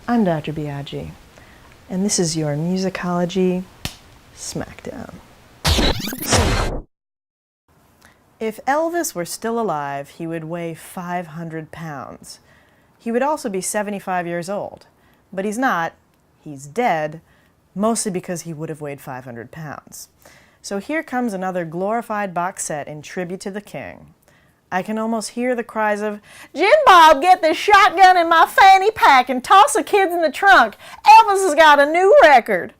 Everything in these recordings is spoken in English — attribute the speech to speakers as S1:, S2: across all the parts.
S1: I'm Dr. Biaggi, and this is your Musicology Smackdown. If Elvis were still alive, he would weigh 500 pounds. He would also be 75 years old. But he's not. He's dead, mostly because he would have weighed 500 pounds. So here comes another glorified box set in tribute to the king. I can almost hear the cries of, "Jim Bob, get the shotgun in my fanny pack and toss the kids in the trunk. Elvis has got a new record."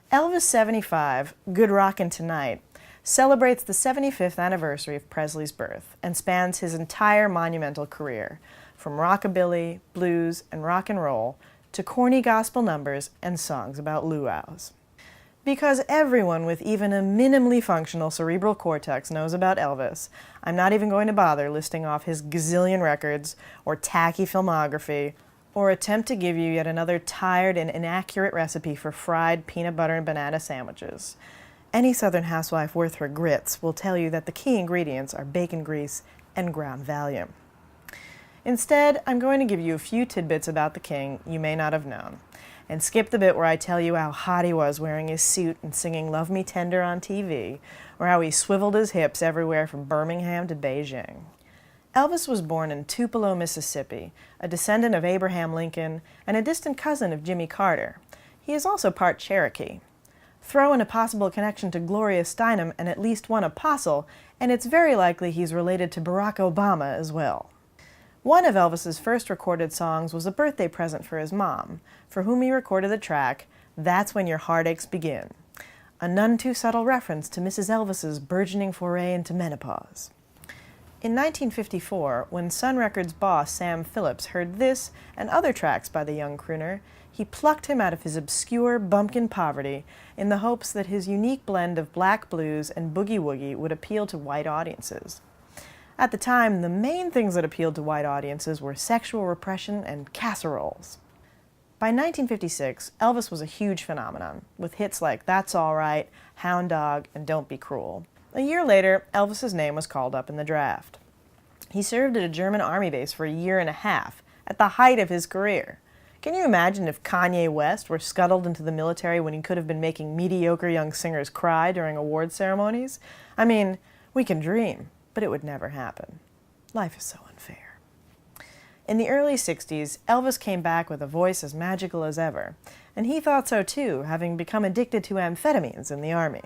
S1: Elvis 75, Good Rockin' Tonight, celebrates the 75th anniversary of Presley's birth and spans his entire monumental career, from rockabilly, blues, and rock and roll to corny gospel numbers and songs about luau's. Because everyone with even a minimally functional cerebral cortex knows about Elvis, I'm not even going to bother listing off his gazillion records or tacky filmography or attempt to give you yet another tired and inaccurate recipe for fried peanut butter and banana sandwiches. Any Southern housewife worth her grits will tell you that the key ingredients are bacon grease and ground Valium. Instead, I'm going to give you a few tidbits about the king you may not have known, and skip the bit where I tell you how hot he was wearing his suit and singing Love Me Tender on TV, or how he swiveled his hips everywhere from Birmingham to Beijing. Elvis was born in Tupelo, Mississippi, a descendant of Abraham Lincoln and a distant cousin of Jimmy Carter. He is also part Cherokee. Throw in a possible connection to Gloria Steinem and at least one apostle, and it's very likely he's related to Barack Obama as well. One of Elvis's first recorded songs was a birthday present for his mom, for whom he recorded the track, "That's When Your Heartaches Begin," a none too subtle reference to Mrs. Elvis's burgeoning foray into menopause. In 1954, when Sun Records boss Sam Phillips heard this and other tracks by the young crooner, he plucked him out of his obscure bumpkin poverty in the hopes that his unique blend of black blues and boogie-woogie would appeal to white audiences. At the time, the main things that appealed to white audiences were sexual repression and casseroles. By 1956, Elvis was a huge phenomenon, with hits like That's All Right, Hound Dog, and Don't Be Cruel. A year later, Elvis's name was called up in the draft. He served at a German army base for a year and a half, at the height of his career. Can you imagine if Kanye West were scuttled into the military when he could have been making mediocre young singers cry during award ceremonies? I mean, we can dream, but it would never happen. Life is so unfair. In the early 60s, Elvis came back with a voice as magical as ever, and he thought so too, having become addicted to amphetamines in the army.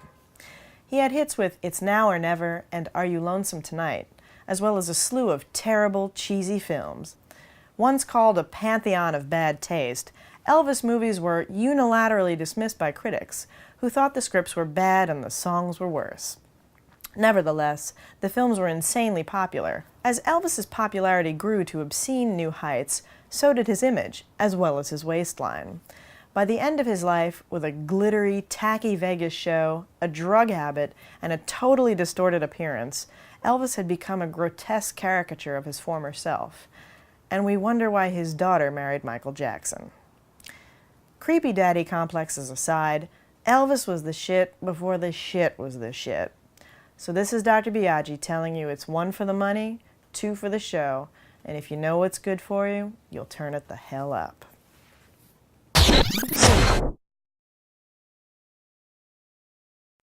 S1: He had hits with It's Now or Never and Are You Lonesome Tonight, as well as a slew of terrible, cheesy films. Once called a pantheon of bad taste, Elvis movies were unilaterally dismissed by critics, who thought the scripts were bad and the songs were worse. Nevertheless, the films were insanely popular. As Elvis's popularity grew to obscene new heights, so did his image, as well as his waistline. By the end of his life, with a glittery, tacky Vegas show, a drug habit, and a totally distorted appearance, Elvis had become a grotesque caricature of his former self. And we wonder why his daughter married Michael Jackson. Creepy daddy complexes aside, Elvis was the shit before the shit was the shit. So this is Dr. Biaggi telling you it's 1 for the money, 2 for the show, and if you know what's good for you, you'll turn it the hell up.